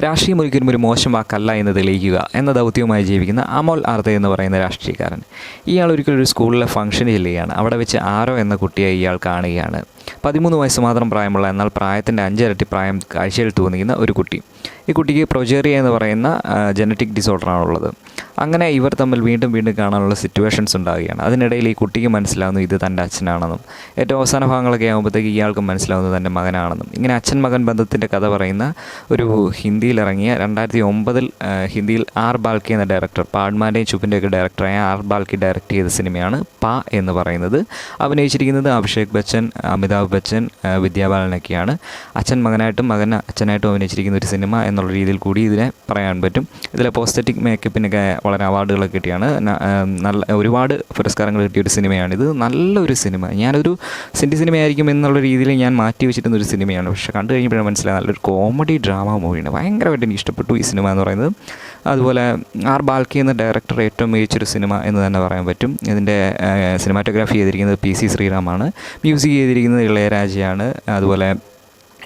രാഷ്ട്രീയം ഒരിക്കലും ഒരു മോശം വാക്കല്ല എന്ന് തെളിയിക്കുക എന്ന ദൗത്യവുമായി ജീവിക്കുന്ന അമോൽ ആർത്തെ എന്ന് പറയുന്ന രാഷ്ട്രീയക്കാരൻ. ഇയാൾ ഒരിക്കലും ഒരു സ്കൂളിലെ ഫംഗ്ഷന് ചെല്ലുകയാണ്. അവിടെ വെച്ച് ആരോ എന്ന കുട്ടിയെ ഇയാൾ കാണുകയാണ്. 13 വയസ്സ് മാത്രം പ്രായമുള്ള, എന്നാൽ പ്രായത്തിൻ്റെ 5 ഇരട്ടി പ്രായം കാഴ്ചയിൽ തോന്നിക്കുന്ന ഒരു കുട്ടി. ഈ കുട്ടിക്ക് പ്രൊജേറിയ എന്ന് പറയുന്ന ജനറ്റിക് ഡിസോർഡറാണുള്ളത്. അങ്ങനെ ഇവർ തമ്മിൽ വീണ്ടും വീണ്ടും കാണാനുള്ള സിറ്റുവേഷൻസ് ഉണ്ടാവുകയാണ്. അതിനിടയിൽ ഈ കുട്ടിക്ക് മനസ്സിലാവുന്നു ഇത് തൻ്റെ അച്ഛനാണെന്നും. ഏറ്റവും അവസാന ഭാഗങ്ങളൊക്കെ ആകുമ്പോഴത്തേക്ക് ഇയാൾക്ക് മനസ്സിലാവുന്നത് തൻ്റെ മകനാണെന്നും. ഇങ്ങനെ അച്ഛൻ മകൻ ബന്ധത്തിൻ്റെ കഥ പറയുന്ന ഒരു ഹിന്ദിയിലിറങ്ങിയ 2009 ഹിന്ദിയിൽ ആർ ബാൽക്കി എന്ന ഡയറക്ടർ, പാഡ്മാൻ്റെയും ചുപ്പിൻ്റെയൊക്കെ ഡയറക്ടറായ ആർ ബാൽക്കി ഡയറക്റ്റ് ചെയ്ത സിനിമയാണ് പ എന്ന് പറയുന്നത്. അഭിനയിച്ചിരിക്കുന്നത് അഭിഷേക് ബച്ചൻ, അമിതാഭ് ബച്ചൻ, വിദ്യാ ബാലനൊക്കെയാണ്. അച്ഛൻ മകനായിട്ടും മകൻ അച്ഛനായിട്ടും അഭിനയിച്ചിരിക്കുന്ന ഒരു സിനിമ എന്നുള്ള രീതിയിൽ കൂടി ഇതിനെ പറയാൻ പറ്റും. ഇതിലെ പോസ്തെറ്റിക് മേക്കപ്പിനൊക്കെ വളരെ അവാർഡുകളൊക്കെ കിട്ടിയാണ്. നല്ല ഒരുപാട് പുരസ്കാരങ്ങൾ കിട്ടിയൊരു സിനിമയാണിത്. നല്ലൊരു സിനിമ. ഞാനൊരു സിനിമയായിരിക്കും എന്നുള്ള രീതിയിൽ ഞാൻ മാറ്റി വെച്ചിരുന്നൊരു സിനിമയാണ്. പക്ഷേ കണ്ടു കഴിഞ്ഞപ്പോഴാണ് മനസ്സിലായത് നല്ലൊരു കോമഡി ഡ്രാമ മൂവിയാണ്. ഭയങ്കരമായിട്ട് എനിക്ക് ഇഷ്ടപ്പെട്ടു ഈ സിനിമ എന്ന് പറയുന്നത്. അതുപോലെ ആർ ബാൽക്കി എന്ന ഡയറക്ടർ ഏറ്റവും മികച്ചൊരു സിനിമ എന്ന് തന്നെ പറയാൻ പറ്റും. ഇതിൻ്റെ സിനിമാറ്റോഗ്രാഫി ചെയ്തിരിക്കുന്നത് PC ശ്രീറാമാണ്. മ്യൂസിക് ചെയ്തിരിക്കുന്നത് ഇളയരാജയാണ്. അതുപോലെ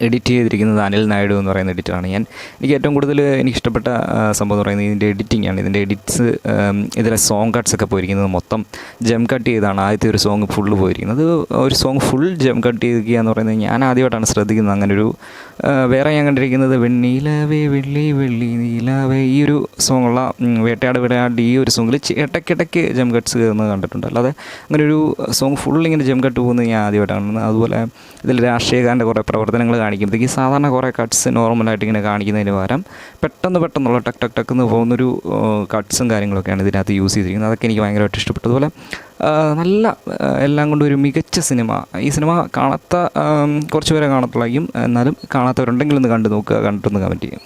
എഡിറ്റ് ചെയ്തിരിക്കുന്നത് അനിൽ നായിഡു എന്ന് പറയുന്ന എഡിറ്ററാണ്. എനിക്ക് ഏറ്റവും കൂടുതൽ എനിക്കിഷ്ടപ്പെട്ട സംഭവം എന്ന് പറയുന്നത് ഇതിൻ്റെ എഡിറ്റിംഗ് ആണ്. ഇതിൻ്റെ എഡിറ്റ്സ്, ഇതിലെ സോങ് കട്ട്സൊക്കെ പോയിരിക്കുന്നത് മൊത്തം ജം കട്ട് ചെയ്താണ്. ആദ്യത്തെ ഒരു സോങ് ഫുള്ള് പോയിരിക്കുന്നത്. ഒരു സോങ് ഫുൾ ജം കട്ട് ചെയ്യുക എന്ന് പറയുന്നത് ഞാൻ ആദ്യമായിട്ടാണ് ശ്രദ്ധിക്കുന്നത്. അങ്ങനൊരു വേറെ ഞാൻ കണ്ടിരിക്കുന്നത് വെണ്ണീലവേ വെള്ളി വെള്ളി നീലാവേ, ഈ ഒരു സോങ്ങുള്ള വേട്ടയാട് ഈ ഒരു സോങ്ങിൽ ഇടയ്ക്കിടയ്ക്ക് ജം കട്ട്സ് കയറുന്നത് കണ്ടിട്ടുണ്ട്. അല്ലാതെ അങ്ങനെ ഒരു സോങ് ഫുൾ ഇങ്ങനെ ജം കട്ട് പോകുന്നത് ഞാൻ ആദ്യമായിട്ടാണ് കാണുന്നത്. അതുപോലെ ഇതിൽ രാഷ്ട്രീയക്കാരൻ്റെ കുറേ പ്രവർത്തനങ്ങൾ കാണിക്കുമ്പോഴത്തേക്ക് സാധാരണ കുറേ കട്ട്സ് നോർമലായിട്ട് ഇങ്ങനെ കാണിക്കുന്നതിന് പകരം പെട്ടെന്നുള്ള ടക്ക് ടക്ക് ടക്ക് എന്ന് പോകുന്നൊരു കട്ട്സും കാര്യങ്ങളൊക്കെയാണ് ഇതിനകത്ത് യൂസ് ചെയ്തിരിക്കുന്നത്. അതൊക്കെ എനിക്ക് ഭയങ്കരമായിട്ട് ഇഷ്ടപ്പെട്ടു. അതുപോലെ നല്ല എല്ലാം കൊണ്ടും ഒരു മികച്ച സിനിമ. ഈ സിനിമ കാണാത്ത കുറച്ച് പേരെ കാണത്തുള്ളായിരിക്കും. എന്നാലും കാണാത്തവരുണ്ടെങ്കിൽ ഒന്ന് കണ്ടു നോക്കുക, കണ്ടിട്ടൊന്ന് കമൻറ്റ് ചെയ്യും.